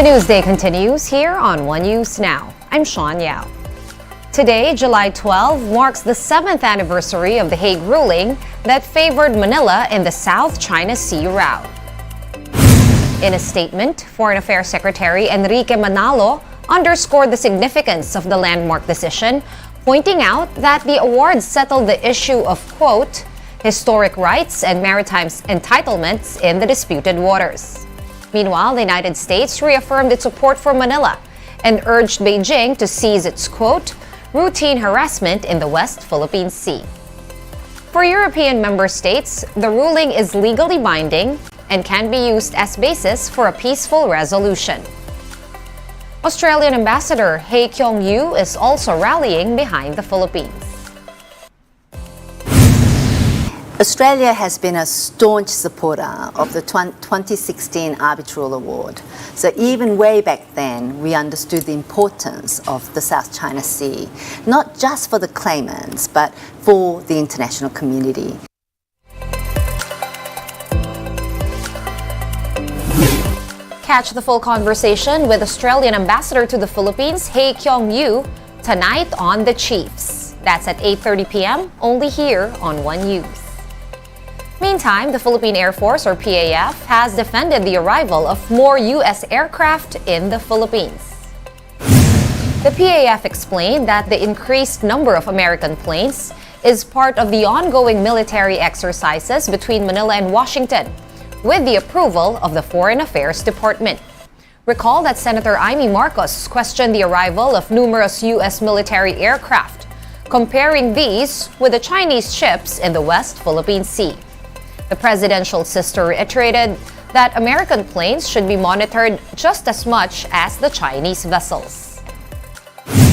The Newsday continues here on One News Now. I'm Sean Yao. Today, July 12, marks the 7th anniversary of the Hague ruling that favored Manila in the South China Sea route. In a statement, Foreign Affairs Secretary Enrique Manalo underscored the significance of the landmark decision, pointing out that the awards settled the issue of, quote, historic rights and maritime entitlements in the disputed waters. Meanwhile, the United States reaffirmed its support for Manila and urged Beijing to cease its, quote, routine harassment in the West Philippine Sea. For European member states, the ruling is legally binding and can be used as basis for a peaceful resolution. Australian Ambassador Hague is also rallying behind the Philippines. Australia has been a staunch supporter of the 2016 Arbitral Award. So even way back then, we understood the importance of the South China Sea, not just for the claimants, but for the international community. Catch the full conversation with Australian Ambassador to the Philippines, Hague tonight on The Chiefs. That's at 8:30 p.m. only here on One News. Meantime, the Philippine Air Force, or PAF, has defended the arrival of more U.S. aircraft in the Philippines. The PAF explained that the increased number of American planes is part of the ongoing military exercises between Manila and Washington, with the approval of the Foreign Affairs Department. Recall that Senator Amy Marcos questioned the arrival of numerous U.S. military aircraft, comparing these with the Chinese ships in the West Philippine Sea. The presidential sister reiterated that American planes should be monitored just as much as the Chinese vessels.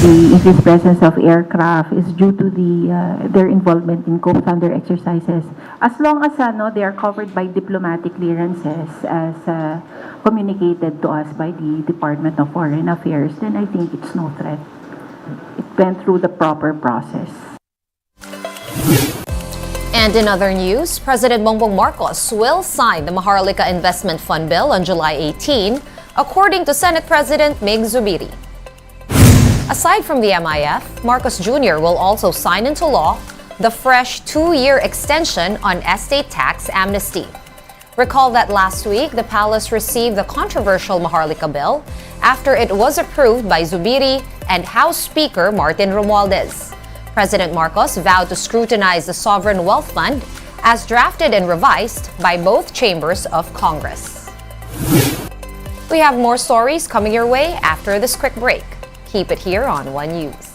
The increased presence of aircraft is due to their involvement in co-thunder exercises. As long as they are covered by diplomatic clearances as communicated to us by the Department of Foreign Affairs, then I think it's no threat. It went through the proper process. And in other news, President Bongbong Marcos will sign the Maharlika Investment Fund Bill on July 18, according to Senate President Mig Zubiri. Aside from the MIF, Marcos Jr. will also sign into law the fresh 2-year extension on estate tax amnesty. Recall that last week, the palace received the controversial Maharlika bill after it was approved by Zubiri and House Speaker Martin Romualdez. President Marcos vowed to scrutinize the Sovereign Wealth Fund as drafted and revised by both chambers of Congress. We have more stories coming your way after this quick break. Keep it here on One News.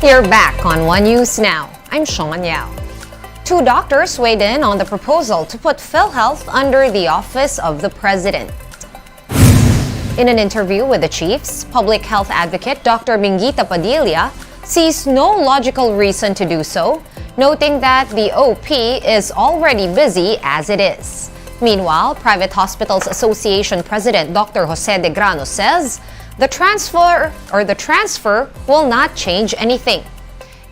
You're back on One News Now. I'm Sean Yao. 2 doctors weighed in on the proposal to put PhilHealth under the Office of the President. In an interview with the chiefs, public health advocate Dr. Mingita Padilla sees no logical reason to do so, noting that the OP is already busy as it is. Meanwhile, Private Hospitals Association President Dr. Jose de Grano says the transfer will not change anything.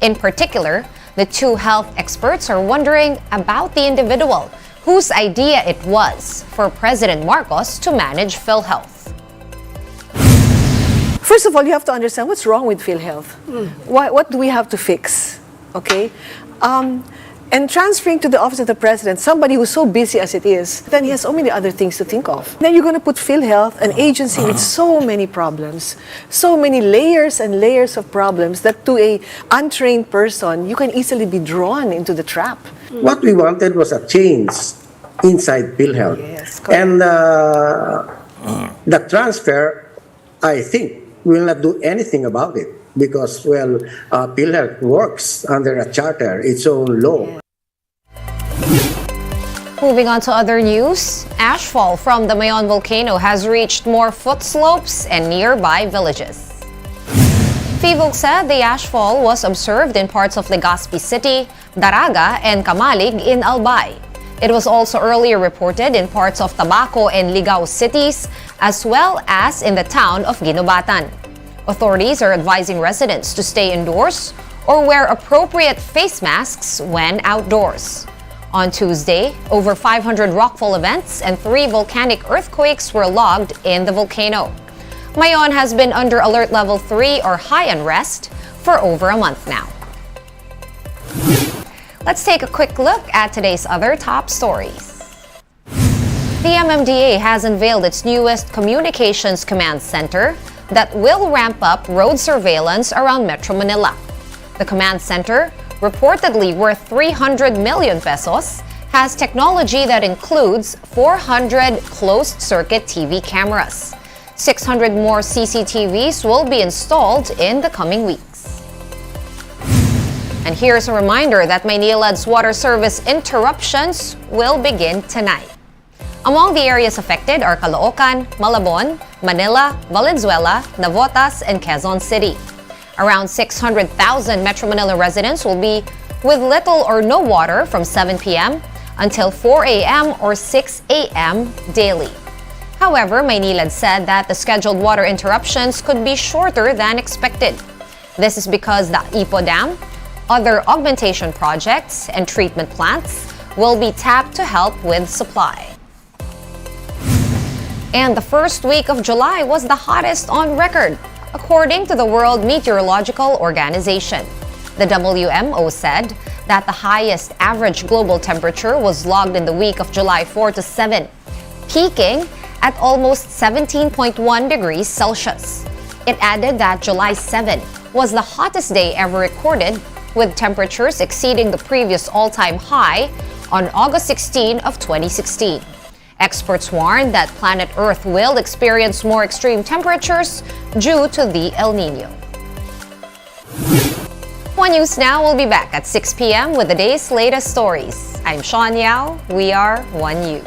In particular, the 2 health experts are wondering about the individual whose idea it was for President Marcos to manage PhilHealth. First of all, you have to understand what's wrong with PhilHealth. What do we have to fix? Okay? And transferring to the office of the president, somebody who's so busy as it is, then he has so many other things to think of. Then you're going to put PhilHealth, an agency with so many problems, so many layers and layers of problems that to a untrained person, you can easily be drawn into the trap. What we wanted was a change inside PhilHealth. Yes, correct. And the transfer, I think, will not do anything about it. Because, PhilHealth works under a charter, its own law. Moving on to other news, ashfall from the Mayon volcano has reached more foot slopes and nearby villages. PhilHealth said the ashfall was observed in parts of Legazpi City, Daraga, and Kamalig in Albay. It was also earlier reported in parts of Tabaco and Ligao cities, as well as in the town of Ginobatan. Authorities are advising residents to stay indoors or wear appropriate face masks when outdoors. On Tuesday, over 500 rockfall events and 3 volcanic earthquakes were logged in the volcano. Mayon has been under alert level 3 or high unrest for over a month now. Let's take a quick look at today's other top stories. The MMDA has unveiled its newest communications command center that will ramp up road surveillance around Metro Manila. The command center, reportedly worth 300 million pesos, has technology that includes 400 closed-circuit TV cameras. 600 more CCTVs will be installed in the coming weeks. And here's a reminder that Maynilad's water service interruptions will begin tonight. Among the areas affected are Caloocan, Malabon, Manila, Valenzuela, Navotas, and Quezon City. Around 600,000 Metro Manila residents will be with little or no water from 7 p.m. until 4 a.m. or 6 a.m. daily. However, Maynilad said that the scheduled water interruptions could be shorter than expected. This is because the Ipo Dam, other augmentation projects, and treatment plants will be tapped to help with supply. And the first week of July was the hottest on record, according to the World Meteorological Organization. The WMO said that the highest average global temperature was logged in the week of July 4 to 7, peaking at almost 17.1 degrees Celsius. It added that July 7 was the hottest day ever recorded, with temperatures exceeding the previous all-time high on August 16 of 2016. Experts warn that planet Earth will experience more extreme temperatures due to the El Nino. One News Now will be back at 6 p.m. with the day's latest stories. I'm Sean Yao. We are One News.